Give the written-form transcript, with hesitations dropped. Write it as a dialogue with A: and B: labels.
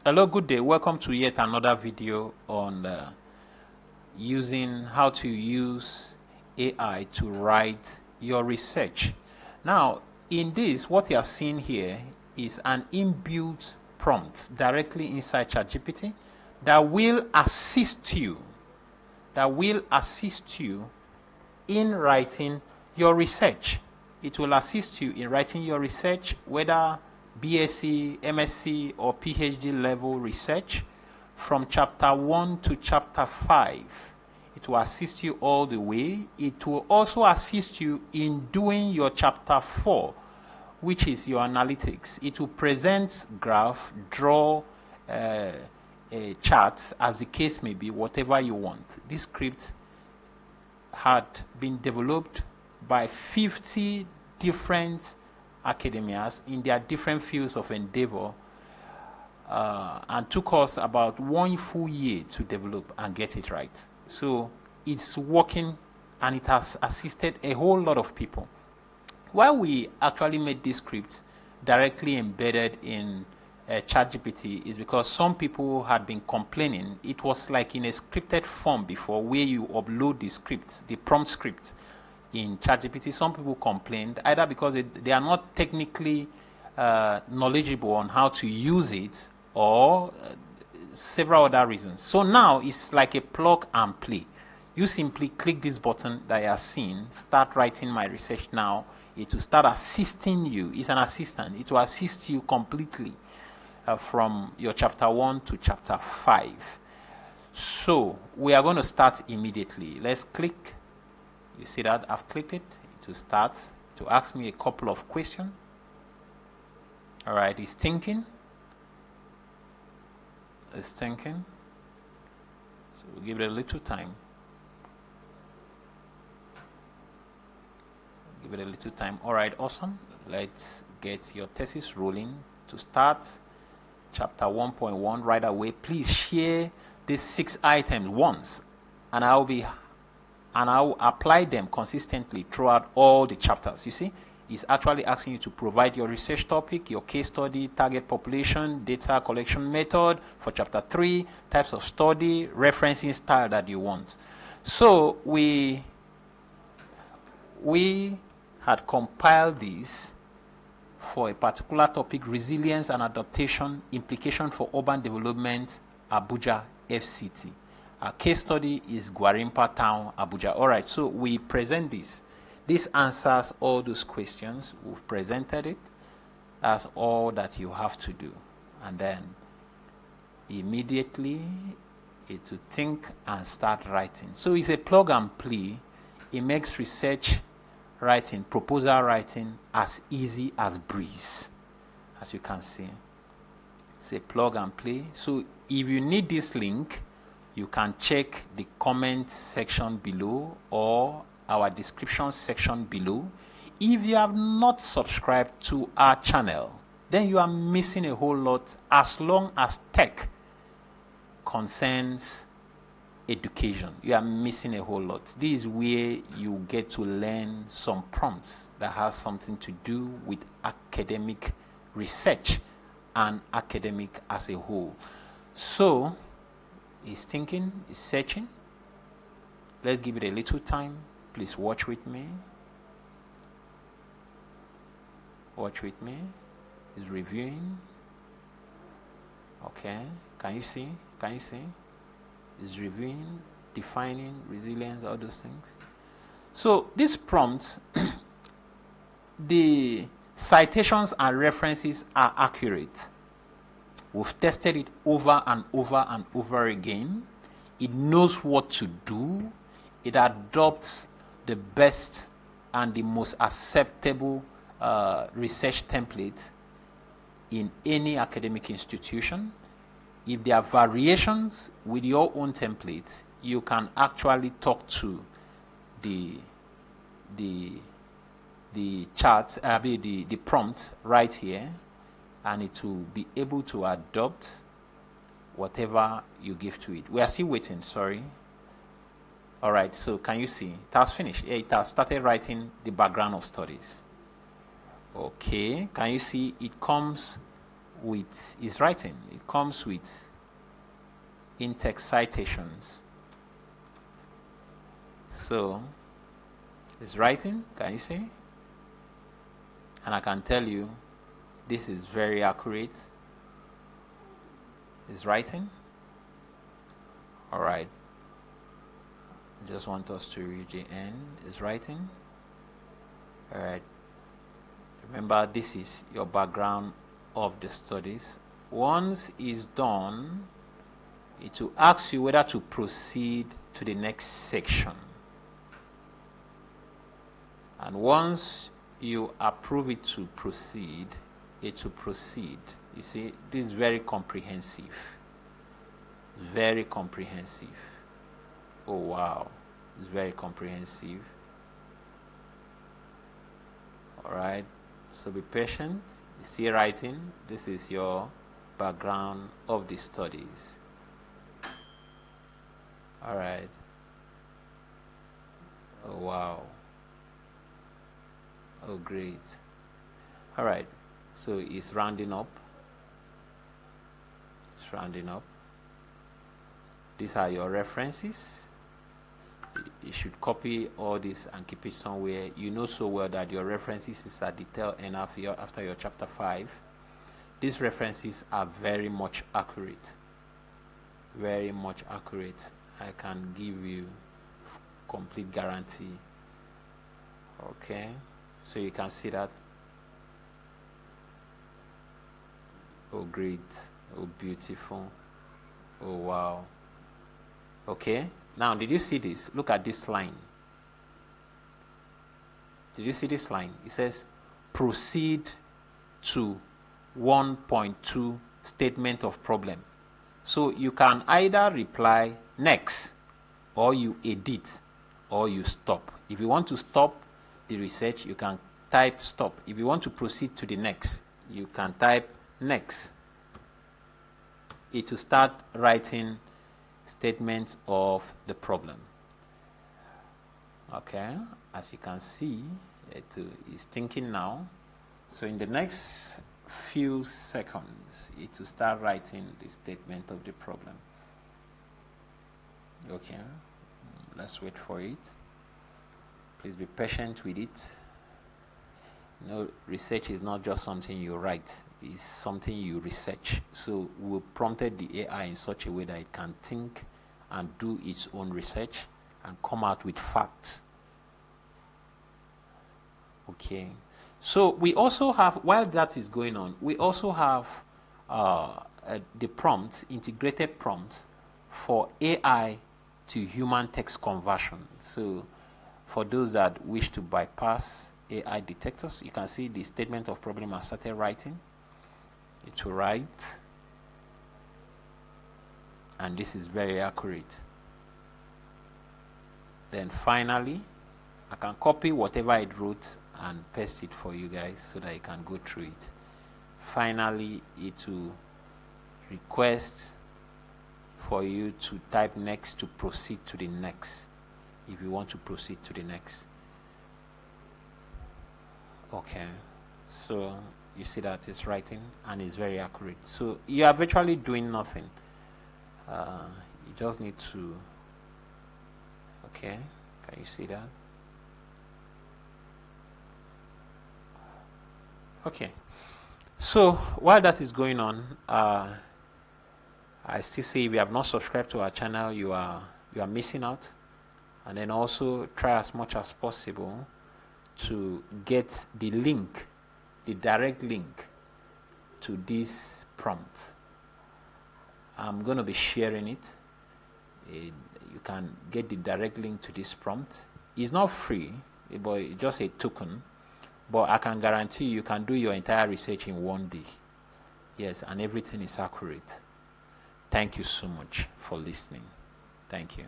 A: Hello, good day. Welcome to yet another video on how to use AI to write your research. Now, in this, what you are seeing here is an inbuilt prompt directly inside ChatGPT that will assist you in writing your research. It will assist you in writing your research, whether BSc, MSc, or PhD level research, from chapter 1 to chapter 5. It will assist you all the way. It will also assist you in doing your chapter 4, which is your analytics. It will present graph, draw charts, as the case may be, whatever you want. This script had been developed by 50 different academias in their different fields of endeavor, and took us about 1 full year to develop and get it right. So it's working, and it has assisted a whole lot of people. Why we actually made this script directly embedded in ChatGPT is because some people had been complaining it was like in a scripted form before, where you upload the script, the prompt script, in ChatGPT. Some people complained either because they are not technically knowledgeable on how to use it, or several other reasons. So now it's like a plug and play. You simply click this button that you are seeing, start writing my research now. It will start assisting you. It's an assistant. It will assist you completely from your chapter 1 to chapter 5. So we are going to start immediately. Let's click. You see that I've clicked it. It will start to ask me a couple of questions. All right, it's thinking. It's thinking. So we'll give it a little time. Give it a little time. All right, awesome. Let's get your thesis rolling. To start chapter 1.1 right away, please share these 6 items once, and I'll apply them consistently throughout all the chapters. You see, it's actually asking you to provide your research topic, your case study, target population, data collection method for chapter 3, types of study, referencing style that you want. So we had compiled this for a particular topic: resilience and adaptation, implication for urban development, Abuja FCT. Our case study is Gwarimpa Town, Abuja. All right, so we present this. This answers all those questions. We've presented it. That's all that you have to do. And then immediately it will think and start writing. So it's a plug and play. It makes research writing, proposal writing, as easy as breeze, as you can see. It's a plug and play. So if you need this link, you can check the comment section below or our description section below. If you have not subscribed to our channel, then you are missing a whole lot as long as tech concerns education. You are missing a whole lot. This is where you get to learn some prompts that has something to do with academic research and academic as a whole. So it's thinking, it's searching. Let's give it a little time. Please watch with me. Watch with me. It's reviewing. Okay. Can you see? Can you see? It's reviewing, defining, resilience, all those things. So this prompt, the citations and references are accurate. We've tested it over and over and over again. It knows what to do. It adopts the best and the most acceptable research template in any academic institution. If there are variations with your own template, you can actually talk to the chart, the prompt right here, and it will be able to adopt whatever you give to it. We are still waiting, sorry. All right, so can you see? It has finished. It has started writing the background of studies. Okay, can you see? It comes with his writing. It comes with in-text citations. So his writing, can you see? And I can tell you this is very accurate. His writing. All right. I just want us to read the end. His writing. All right. Remember, this is your background of the studies. Once it's done, it will ask you whether to proceed to the next section. And once you approve it to proceed, it will proceed. You see, this is very comprehensive. Very comprehensive. Oh wow, it's very comprehensive. All right, so be patient. You see writing. This is your background of the studies. All right. Oh wow. Oh great. All right, so it's rounding up. It's rounding up. These are your references. You should copy all this and keep it somewhere. You know so well that your references is at the tail end after your chapter 5. These references are very much accurate. Very much accurate. I can give you complete guarantee. Okay, so you can see that. Oh great. Oh beautiful. Oh wow. Okay, now did you see this? Look at this line. Did you see this line? It says proceed to 1.2 statement of problem. So you can either reply next, or you edit, or you stop. If you want to stop the research, you can type stop. If you want to proceed to the next, you can type next. It will start writing statements of the problem. Okay, as you can see, it is thinking now. So in the next few seconds, it will start writing the statement of the problem. Okay, let's wait for it. Please be patient with it. You know, research is not just something you write, it's something you research. So we prompted the AI in such a way that it can think and do its own research and come out with facts. Okay, so we also have, while that is going on, we also have the prompt, integrated prompt for AI to human text conversion. So for those that wish to bypass AI detectors, you can see the statement of problem has started writing. It will write, and this is very accurate. Then finally, I can copy whatever it wrote and paste it for you guys so that you can go through it. Finally, it will request for you to type next to proceed to the next, if you want to proceed to the next. Okay, so you see that it's writing and it's very accurate. So you are virtually doing nothing. You just need to, okay, can you see that? Okay, so while that is going on, I still say if you have not subscribed to our channel, you are missing out. And then also try as much as possible to get the link, the direct link to this prompt. I'm going to be sharing it. You can get the direct link to this prompt. It's not free, but it's just a token. But I can guarantee you can do your entire research in one day. Yes, and everything is accurate. Thank you so much for listening. Thank you.